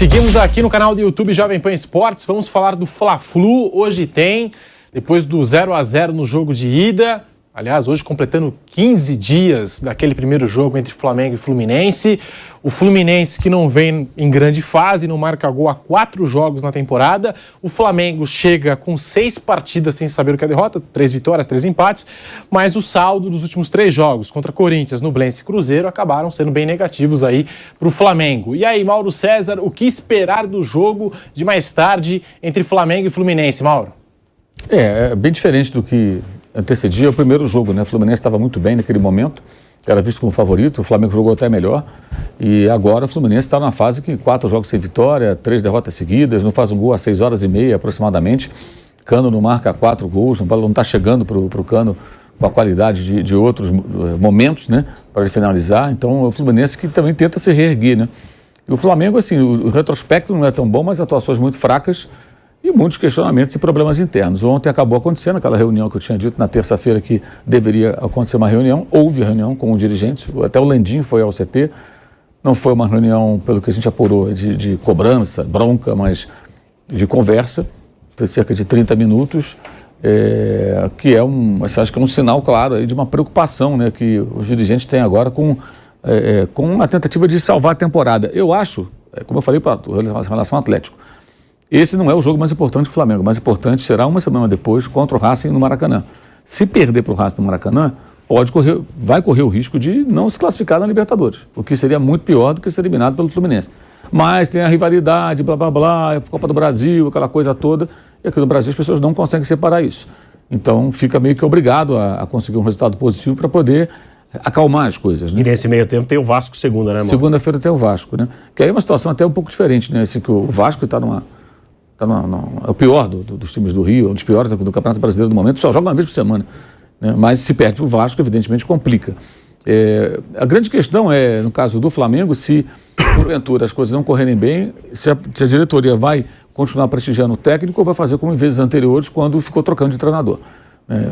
Seguimos aqui no canal do YouTube Jovem Pan Esportes, vamos falar do Fla-Flu. Hoje tem, depois do 0-0 no jogo de ida, aliás, hoje completando 15 dias daquele primeiro jogo entre Flamengo e Fluminense. O Fluminense que não vem em grande fase, não marca gol há 4 jogos na temporada. O Flamengo chega com 6 partidas sem saber o que é derrota, 3 vitórias, 3 empates, mas o saldo dos últimos 3 jogos contra Corinthians, Nublense e Cruzeiro acabaram sendo bem negativos aí para o Flamengo. E aí, Mauro César, o que esperar do jogo de mais tarde entre Flamengo e Fluminense, Mauro? É bem diferente do que antecedia o primeiro jogo, né? O Fluminense estava muito bem naquele momento, era visto como favorito, o Flamengo jogou até melhor, e agora o Fluminense está numa fase que 4 jogos sem vitória, 3 derrotas seguidas, não faz um gol há 6 horas e meia aproximadamente, Cano não marca 4 gols, não está chegando para o Cano com a qualidade de outros momentos, né, para finalizar. Então o Fluminense que também tenta se reerguer, né? E o Flamengo, assim, o retrospecto não é tão bom, mas atuações muito fracas e muitos questionamentos e problemas internos. Ontem acabou acontecendo aquela reunião que eu tinha dito na terça-feira que deveria acontecer uma reunião. Houve a reunião com os dirigentes, até o Landim foi ao CT. Não foi uma reunião, pelo que a gente apurou, de cobrança, bronca, mas de conversa, de cerca de 30 minutos, que acho que é um sinal claro aí de uma preocupação, né, que os dirigentes têm agora com uma tentativa de salvar a temporada. Eu acho, como eu falei em relação ao Atlético, esse não é o jogo mais importante do Flamengo. O mais importante será uma semana depois contra o Racing no Maracanã. Se perder para o Racing no Maracanã, vai correr o risco de não se classificar na Libertadores, o que seria muito pior do que ser eliminado pelo Fluminense. Mas tem a rivalidade, blá, blá, blá, a Copa do Brasil, aquela coisa toda, e aqui no Brasil as pessoas não conseguem separar isso. Então fica meio que obrigado a conseguir um resultado positivo para poder acalmar as coisas, né? E nesse meio tempo tem o Vasco segunda, né, Mauro? Segunda-feira tem o Vasco, né? Que aí é uma situação até um pouco diferente, né? Assim, que o Vasco está é o pior dos times do Rio, um dos piores do Campeonato Brasileiro do momento, só joga uma vez por semana, né? Mas se perde o Vasco, evidentemente complica. A grande questão é, no caso do Flamengo, se porventura as coisas não correrem bem, se a diretoria vai continuar prestigiando o técnico ou vai fazer como em vezes anteriores, quando ficou trocando de treinador.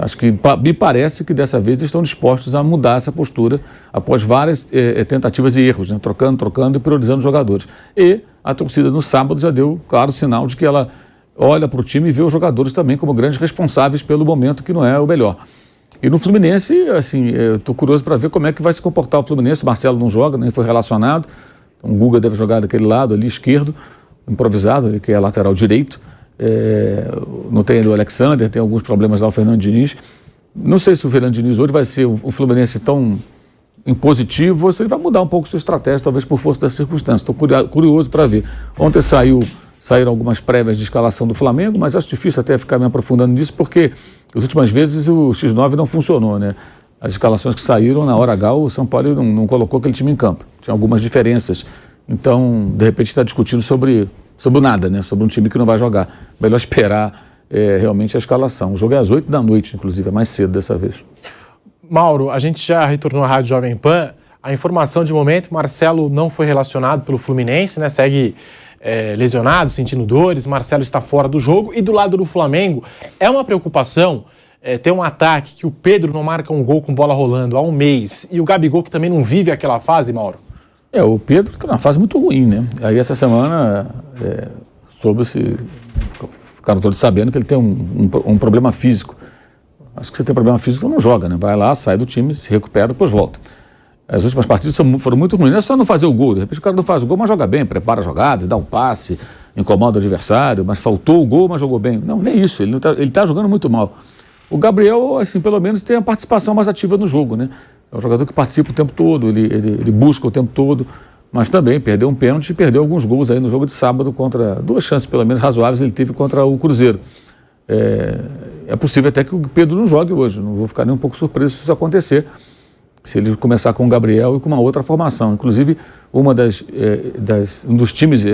Acho que me parece que dessa vez estão dispostos a mudar essa postura após várias tentativas e erros, né? Trocando e priorizando os jogadores. E a torcida no sábado já deu claro sinal de que ela olha para o time e vê os jogadores também como grandes responsáveis pelo momento que não é o melhor. E no Fluminense, assim, eu estou curioso para ver como é que vai se comportar o Fluminense. O Marcelo não joga, nem foi relacionado. Então, o Guga deve jogar daquele lado ali esquerdo, improvisado, ele que é lateral direito. Não tem o Alexander, tem alguns problemas lá o Fernando Diniz. Não sei se o Fernando Diniz hoje vai ser o Fluminense tão impositivo ou se ele vai mudar um pouco sua estratégia, talvez por força das circunstâncias. Estou curioso para ver. Ontem saíram algumas prévias de escalação do Flamengo, mas acho difícil até ficar me aprofundando nisso, porque as últimas vezes o X9 não funcionou, né? As escalações que saíram na hora H, o São Paulo não colocou aquele time em campo. Tinha algumas diferenças. Então, de repente, está discutindo sobre o nada, né? Sobre um time que não vai jogar. Melhor esperar realmente a escalação. O jogo é às 8 da noite, inclusive, é mais cedo dessa vez. Mauro, a gente já retornou à Rádio Jovem Pan. A informação de momento, Marcelo não foi relacionado pelo Fluminense, né? Segue lesionado, sentindo dores. Marcelo está fora do jogo. E do lado do Flamengo, é uma preocupação ter um ataque que o Pedro não marca um gol com bola rolando há um mês e o Gabigol que também não vive aquela fase, Mauro? O Pedro está numa fase muito ruim, né? Aí essa semana ficaram todos sabendo que ele tem um problema físico. Acho que você tem problema físico, não joga, né? Vai lá, sai do time, se recupera, depois volta. As últimas partidas foram muito ruins. Não é só não fazer o gol. De repente o cara não faz o gol, mas joga bem, prepara jogadas, dá um passe, incomoda o adversário, mas faltou o gol, mas jogou bem. Não, nem isso. Ele está jogando muito mal. O Gabriel, assim, pelo menos tem a participação mais ativa no jogo, né? É um jogador que participa o tempo todo, ele busca o tempo todo, mas também perdeu um pênalti e perdeu alguns gols aí no jogo de sábado contra 2 chances, pelo menos, razoáveis ele teve contra o Cruzeiro. É possível até que o Pedro não jogue hoje, não vou ficar nem um pouco surpreso se isso acontecer, se ele começar com o Gabriel e com uma outra formação. Inclusive, um dos times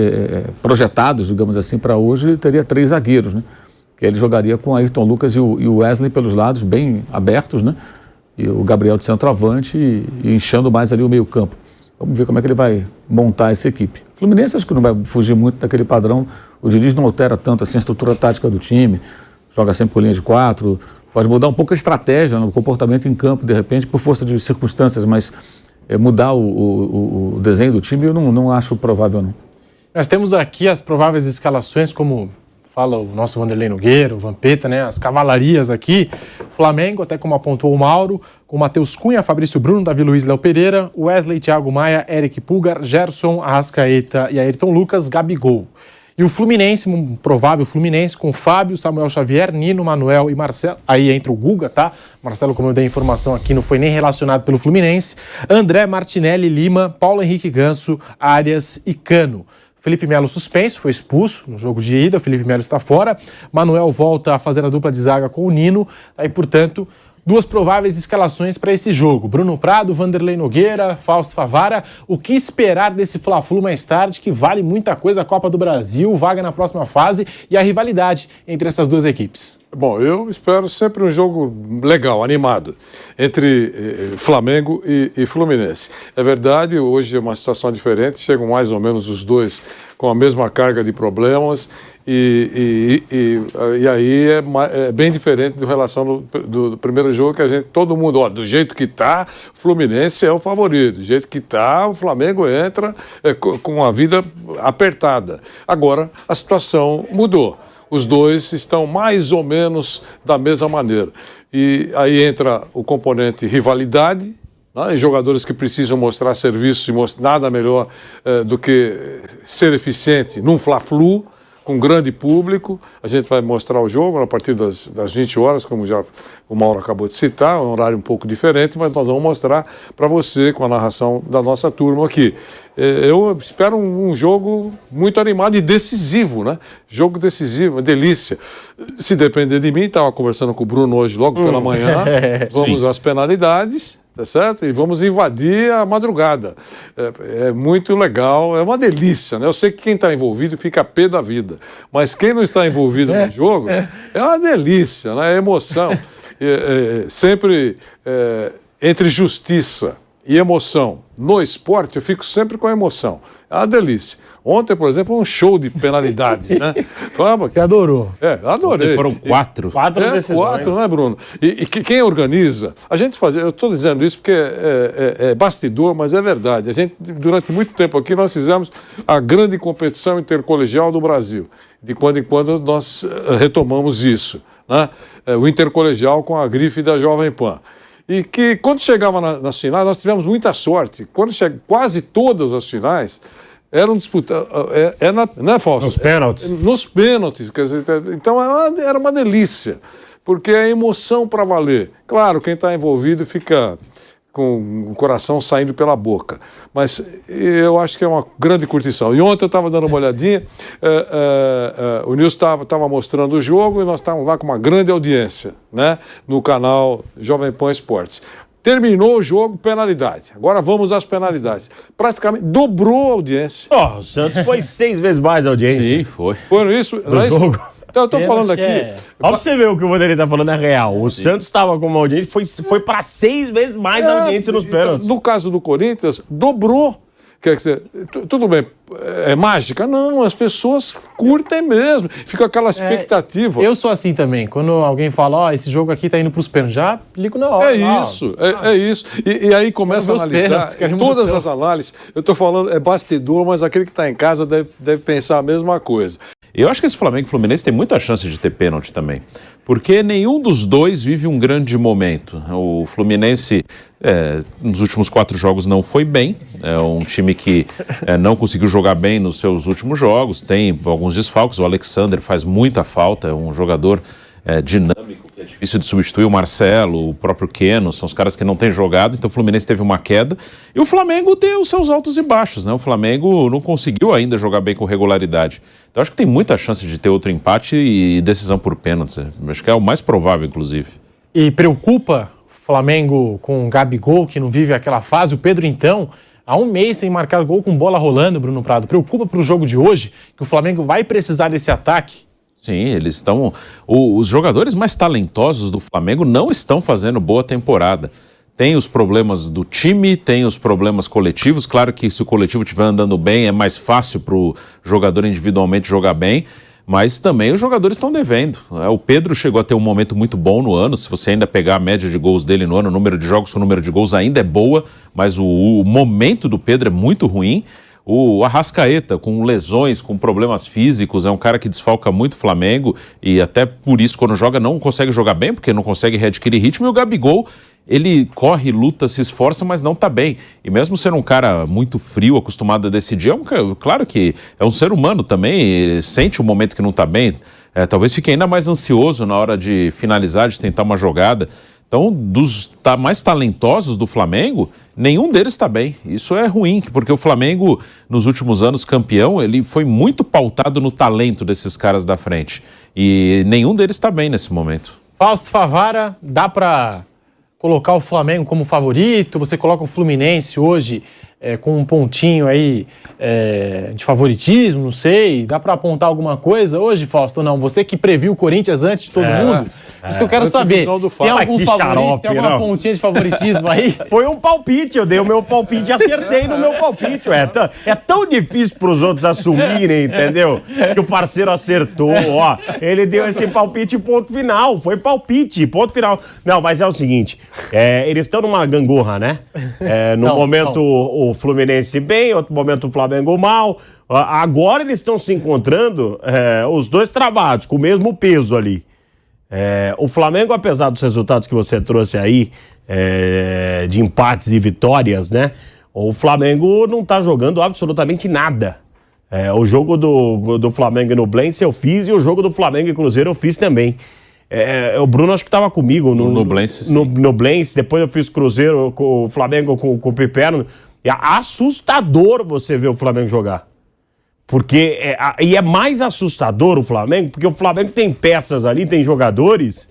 projetados, digamos assim, para hoje, teria 3 zagueiros, né? Que ele jogaria com Ayrton Lucas e o Wesley pelos lados, bem abertos, né? E o Gabriel de centroavante e enchendo mais ali o meio campo. Vamos ver como é que ele vai montar essa equipe. O Fluminense acho que não vai fugir muito daquele padrão. O Diniz não altera tanto assim a estrutura tática do time, joga sempre com linha de 4, pode mudar um pouco a estratégia, o comportamento em campo, de repente, por força de circunstâncias, mas mudar o desenho do time eu não acho provável, não. Nós temos aqui as prováveis escalações, como fala o nosso Vanderlei Nogueira, o Vampeta, né? As cavalarias aqui. Flamengo, até como apontou o Mauro, com Matheus Cunha, Fabrício Bruno, Davi Luiz, Léo Pereira, Wesley, Thiago Maia, Eric Pulgar, Gerson, Arrascaeta e Ayrton Lucas, Gabigol. E o Fluminense, um provável Fluminense, com Fábio, Samuel Xavier, Nino, Manuel e Marcelo. Aí entra o Guga, tá? Marcelo, como eu dei informação aqui, não foi nem relacionado pelo Fluminense. André, Martinelli, Lima, Paulo Henrique Ganso, Arias e Cano. Felipe Melo suspenso, foi expulso no jogo de ida, o Felipe Melo está fora. Manuel volta a fazer a dupla de zaga com o Nino. Aí, portanto, duas prováveis escalações para esse jogo. Bruno Prado, Vanderlei Nogueira, Fausto Favara. O que esperar desse Fla-Flu mais tarde, que vale muita coisa, a Copa do Brasil, vaga na próxima fase e a rivalidade entre essas duas equipes? Bom, eu espero sempre um jogo legal, animado, entre Flamengo e Fluminense. É verdade, hoje é uma situação diferente, chegam mais ou menos os dois com a mesma carga de problemas e aí é bem diferente da relação do primeiro jogo, que todo mundo, olha, do jeito que está, Fluminense é o favorito, do jeito que está, o Flamengo entra com a vida apertada. Agora, a situação mudou. Os dois estão mais ou menos da mesma maneira. E aí entra o componente rivalidade, né? E jogadores que precisam mostrar serviço e nada melhor do que ser eficiente num Fla-Flu, com grande público. A gente vai mostrar o jogo a partir das 20 horas, como já o Mauro acabou de citar, é um horário um pouco diferente, mas nós vamos mostrar para você com a narração da nossa turma aqui. Eu espero um jogo muito animado e decisivo, né? Jogo decisivo, uma delícia. Se depender de mim, estava conversando com o Bruno hoje, logo pela manhã, vamos às penalidades, tá certo? E vamos invadir a madrugada. É muito legal, é uma delícia, né? Eu sei que quem está envolvido fica pé da vida, mas quem não está envolvido no jogo é uma delícia, né? É emoção. Sempre entre justiça e emoção no esporte, eu fico sempre com a emoção. É uma delícia. Ontem, por exemplo, foi um show de penalidades, né? Você adorou? Adorei. Ontem foram 4. 4 decisões. 4, né, Bruno? E quem organiza, a gente fazia, eu estou dizendo isso porque é bastidor, mas é verdade. A gente, durante muito tempo aqui, nós fizemos a grande competição intercolegial do Brasil. De quando em quando nós retomamos isso, né? O intercolegial com a grife da Jovem Pan. E que quando chegava nas finais, nós tivemos muita sorte. Quando quase todas as finais eram disputadas. Não é falso? Nos pênaltis. Nos pênaltis. Quer dizer, então era uma delícia, porque é emoção para valer. Claro, quem está envolvido fica com o coração saindo pela boca. Mas eu acho que é uma grande curtição. E ontem eu estava dando uma olhadinha, o Nilson estava mostrando o jogo e nós estávamos lá com uma grande audiência, né, no canal Jovem Pan Esportes. Terminou o jogo, penalidade. Agora vamos às penalidades. Praticamente dobrou a audiência. O Santos foi 6 vezes mais a audiência. Sim, foi. Foram isso? No jogo. Então eu estou falando aqui... Olha pra você ver o que o Vanderlei está falando é real. O Santos estava com uma audiência, foi para 6 vezes mais a audiência nos pênaltis. No caso do Corinthians, dobrou. Quer dizer, tudo bem, é mágica? Não, as pessoas curtem mesmo. Fica aquela expectativa. Eu sou assim também. Quando alguém fala, esse jogo aqui tá indo pros pênaltis, já ligo na hora. É isso. E aí começa a analisar todas as análises. Eu estou falando, é bastidor, mas aquele que está em casa deve pensar a mesma coisa. Eu acho que esse Flamengo e Fluminense tem muita chance de ter pênalti também, porque nenhum dos dois vive um grande momento. O Fluminense, nos últimos 4 jogos não foi bem, é um time que não conseguiu jogar bem nos seus últimos jogos, tem alguns desfalques, o Alexander faz muita falta, é um jogador dinâmico, que é difícil de substituir, o Marcelo, o próprio Keno, são os caras que não têm jogado, então o Fluminense teve uma queda, e o Flamengo tem os seus altos e baixos, né? O Flamengo não conseguiu ainda jogar bem com regularidade. Então acho que tem muita chance de ter outro empate e decisão por pênaltis, acho que é o mais provável, inclusive. E preocupa o Flamengo com o Gabigol, que não vive aquela fase, o Pedro então... Há um mês sem marcar gol com bola rolando, Bruno Prado. Preocupa para o jogo de hoje, que o Flamengo vai precisar desse ataque? Sim, eles estão... Os jogadores mais talentosos do Flamengo não estão fazendo boa temporada. Tem os problemas do time, tem os problemas coletivos. Claro que se o coletivo estiver andando bem, é mais fácil para o jogador individualmente jogar bem, mas também os jogadores estão devendo. O Pedro chegou a ter um momento muito bom no ano, se você ainda pegar a média de gols dele no ano, o número de jogos com o número de gols ainda é boa, mas o momento do Pedro é muito ruim. O Arrascaeta, com lesões, com problemas físicos, é um cara que desfalca muito o Flamengo e até por isso, quando joga, não consegue jogar bem, porque não consegue readquirir ritmo. E o Gabigol, ele corre, luta, se esforça, mas não tá bem. E mesmo sendo um cara muito frio, acostumado a decidir, claro que é um ser humano também, sente o momento que não tá bem. Talvez fique ainda mais ansioso na hora de finalizar, de tentar uma jogada. Então, dos mais talentosos do Flamengo, nenhum deles está bem. Isso é ruim, porque o Flamengo, nos últimos anos, campeão, ele foi muito pautado no talento desses caras da frente. E nenhum deles está bem nesse momento. Fausto Favara, dá para colocar o Flamengo como favorito? Você coloca o Fluminense hoje com um pontinho aí de favoritismo, não sei. Dá para apontar alguma coisa hoje, Fausto, ou não? Você que previu o Corinthians antes de todo mundo. Isso que eu quero saber. Tem algum favorito? Tem alguma pontinha de favoritismo aí? Foi um palpite, eu dei o meu palpite e acertei no meu palpite. É tão difícil para os outros assumirem, entendeu? Que o parceiro acertou, ó. Ele deu esse palpite, ponto final. Foi palpite, ponto final. Não, mas é o seguinte, eles estão numa gangorra, né? No momento o Fluminense bem, outro momento o Flamengo mal. Agora eles estão se encontrando, os dois travados, com o mesmo peso ali. O Flamengo, apesar dos resultados que você trouxe aí, de empates e vitórias, né? O Flamengo não tá jogando absolutamente nada. O jogo do Flamengo no Blense eu fiz e o jogo do Flamengo e Cruzeiro eu fiz também. O Bruno acho que estava comigo no Blense, no Blense. Depois eu fiz Cruzeiro com o Flamengo com o Piperno. É assustador você ver o Flamengo jogar. Porque é mais assustador o Flamengo, porque o Flamengo tem peças ali, tem jogadores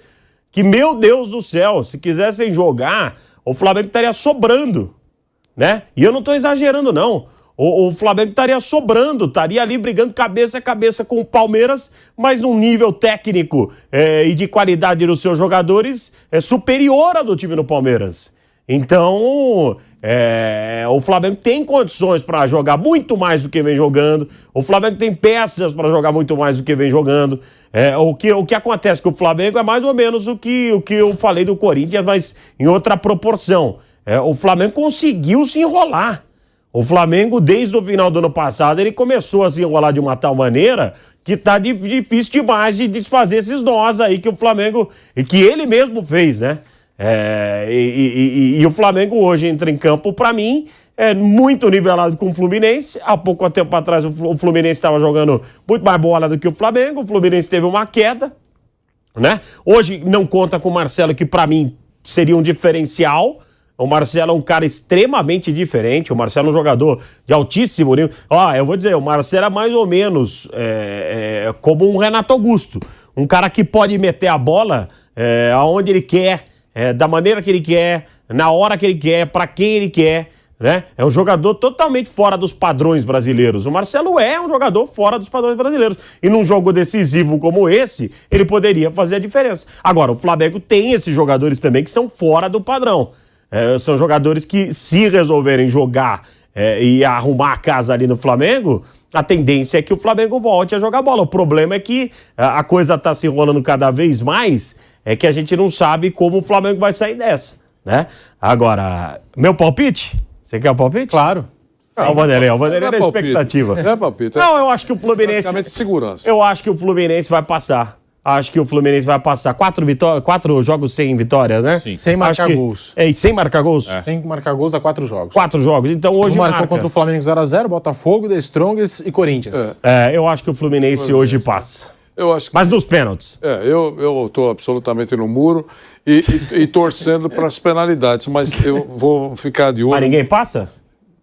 que, meu Deus do céu, se quisessem jogar, o Flamengo estaria sobrando, né? E eu não estou exagerando, não. O Flamengo estaria sobrando, estaria ali brigando cabeça a cabeça com o Palmeiras, mas num nível técnico e de qualidade dos seus jogadores superior ao do time do Palmeiras. Então, o Flamengo tem condições para jogar muito mais do que vem jogando. O Flamengo tem peças para jogar muito mais do que vem jogando. O que acontece com o Flamengo é mais ou menos o que eu falei do Corinthians, mas em outra proporção. O Flamengo conseguiu se enrolar. O Flamengo, desde o final do ano passado, ele começou a se enrolar de uma tal maneira que tá difícil demais de desfazer esses nós aí que o Flamengo, que ele mesmo fez, né? E o Flamengo hoje entra em campo, para mim, muito nivelado com o Fluminense. Há pouco tempo atrás o Fluminense estava jogando muito mais bola do que o Flamengo. O Fluminense teve uma queda, né? Hoje não conta com o Marcelo, que para mim seria um diferencial. O Marcelo é um cara extremamente diferente. O Marcelo é um jogador de altíssimo nível. Eu vou dizer, o Marcelo é mais ou menos como um Renato Augusto. Um cara que pode meter a bola aonde ele quer, da maneira que ele quer, na hora que ele quer, para quem ele quer, né? É um jogador totalmente fora dos padrões brasileiros. O Marcelo é um jogador fora dos padrões brasileiros. E num jogo decisivo como esse, ele poderia fazer a diferença. Agora, o Flamengo tem esses jogadores também que são fora do padrão. São jogadores que, se resolverem jogar e arrumar a casa ali no Flamengo, a tendência é que o Flamengo volte a jogar bola. O problema é que a coisa está se enrolando cada vez mais, que a gente não sabe como o Flamengo vai sair dessa, né? Agora, meu palpite? Você quer o palpite? Claro. O Vanderlei é expectativa. Não é palpite. Não, eu acho que o Fluminense... Praticamente segurança. Eu acho que o Fluminense vai passar. Acho que o Fluminense vai passar 4 jogos sem vitórias, né? Sim. Sem marcar gols. Sem marcar gols? Sem marcar gols a 4 jogos. 4 jogos. Então hoje marcou contra o Flamengo 0x0, Botafogo, The Strongest e Corinthians. Eu acho que o Fluminense hoje passa. Eu acho que... Mas nos pênaltis. Eu estou absolutamente no muro e torcendo para as penalidades, mas eu vou ficar de olho. Mas ninguém passa?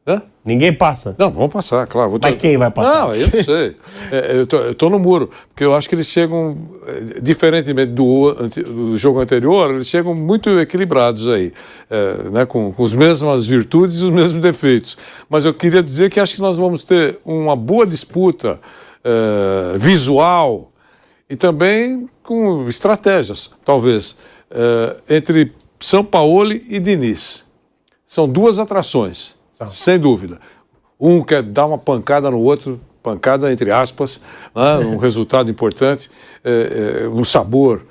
Hã? Ninguém passa? Não, vamos passar, claro. Mas quem vai passar? Não, eu não sei. Eu estou no muro, porque eu acho que eles chegam, diferentemente do jogo anterior, eles chegam muito equilibrados aí, né, com as mesmas virtudes e os mesmos defeitos. Mas eu queria dizer que acho que nós vamos ter uma boa disputa visual e também com estratégias, talvez, entre Sampaoli e Diniz. São duas atrações. Sem dúvida. Um quer dar uma pancada no outro, pancada entre aspas, né, um resultado importante, um sabor,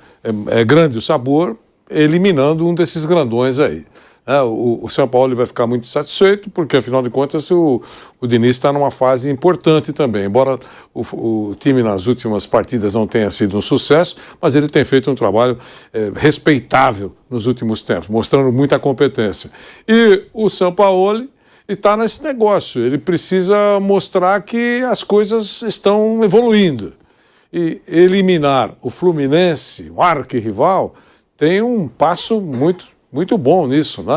é grande o sabor, eliminando um desses grandões aí. O São Paulo vai ficar muito satisfeito, porque, afinal de contas, o Diniz está numa fase importante também. Embora o time nas últimas partidas não tenha sido um sucesso, mas ele tem feito um trabalho respeitável nos últimos tempos, mostrando muita competência. E o São Paulo está nesse negócio. Ele precisa mostrar que as coisas estão evoluindo. E eliminar o Fluminense, o arquirrival, tem um passo muito bom nisso, né?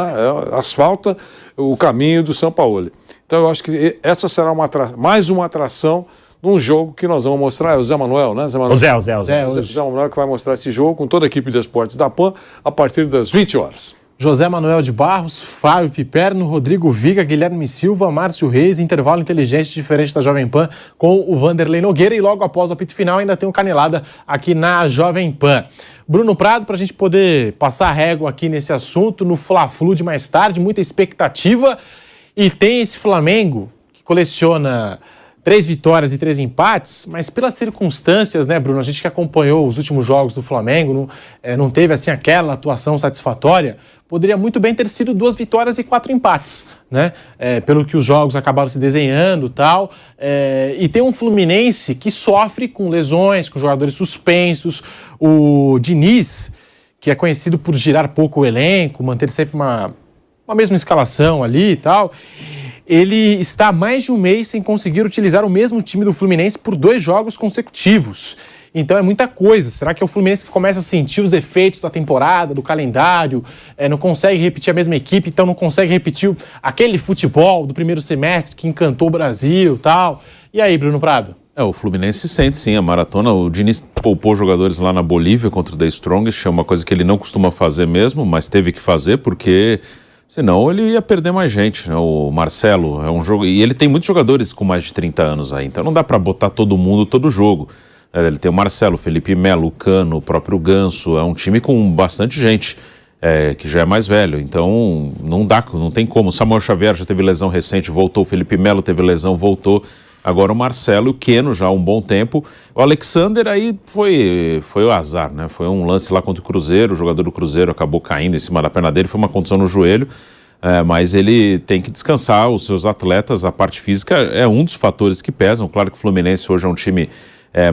Asfalta o caminho do São Paulo. Então eu acho que essa será mais uma atração num jogo que nós vamos mostrar. É o Zé Manuel, né? Zé Manuel. O Zé Manuel que vai mostrar esse jogo com toda a equipe de esportes da PAN a partir das 20 horas. José Manuel de Barros, Fábio Piperno, Rodrigo Viga, Guilherme Silva, Márcio Reis, intervalo inteligente diferente da Jovem Pan com o Vanderlei Nogueira e logo após o apito final ainda tem um Canelada aqui na Jovem Pan. Bruno Prado, para a gente poder passar a régua aqui nesse assunto, no Fla-Flu de mais tarde, muita expectativa e tem esse Flamengo que coleciona 3 vitórias e 3 empates, mas pelas circunstâncias, né, Bruno? A gente que acompanhou os últimos jogos do Flamengo, não teve assim aquela atuação satisfatória, poderia muito bem ter sido 2 vitórias e 4 empates, né? Pelo que os jogos acabaram se desenhando e tal. E tem um Fluminense que sofre com lesões, com jogadores suspensos. O Diniz, que é conhecido por girar pouco o elenco, manter sempre uma mesma escalação ali e tal, ele está há mais de um mês sem conseguir utilizar o mesmo time do Fluminense por 2 jogos consecutivos. Então é muita coisa. Será que é o Fluminense que começa a sentir os efeitos da temporada, do calendário, não consegue repetir a mesma equipe, então não consegue repetir aquele futebol do primeiro semestre que encantou o Brasil e tal? E aí, Bruno Prado? O Fluminense sente sim a maratona. O Diniz poupou jogadores lá na Bolívia contra o The Strongest, é uma coisa que ele não costuma fazer mesmo, mas teve que fazer porque senão ele ia perder mais gente, né? O Marcelo é um jogo... E ele tem muitos jogadores com mais de 30 anos aí, então não dá para botar todo mundo todo jogo. Ele tem o Marcelo, o Felipe Melo, o Cano, o próprio Ganso. É um time com bastante gente que já é mais velho, então não tem como. O Samuel Xavier já teve lesão recente, voltou. O Felipe Melo teve lesão, voltou. Agora o Marcelo e o Keno já há um bom tempo. O Alexander aí foi o azar, né? Foi um lance lá contra o Cruzeiro, o jogador do Cruzeiro acabou caindo em cima da perna dele, foi uma contusão no joelho, mas ele tem que descansar os seus atletas, a parte física é um dos fatores que pesam. Claro que o Fluminense hoje é um time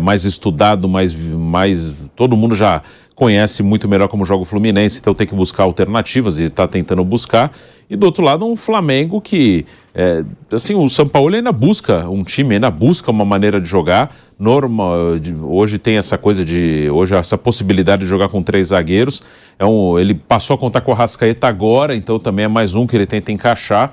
mais estudado, mais todo mundo já conhece muito melhor como joga o Fluminense, então tem que buscar alternativas e está tentando buscar. E do outro lado um Flamengo que, assim, o São Paulo ainda busca um time, ainda busca uma maneira de jogar. Hoje tem essa coisa hoje essa possibilidade de jogar com 3 zagueiros. Ele passou a contar com o Arrascaeta agora, então também é mais um que ele tenta encaixar.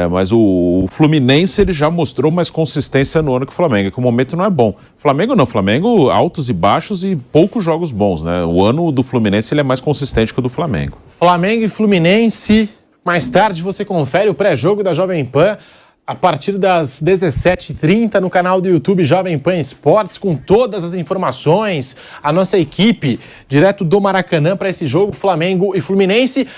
Mas o Fluminense ele já mostrou mais consistência no ano que o Flamengo, que o momento não é bom. Flamengo altos e baixos e poucos jogos bons, né? O ano do Fluminense ele é mais consistente que o do Flamengo. Flamengo e Fluminense, mais tarde você confere o pré-jogo da Jovem Pan a partir das 17h30 no canal do YouTube Jovem Pan Esportes, com todas as informações, a nossa equipe direto do Maracanã para esse jogo Flamengo e Fluminense.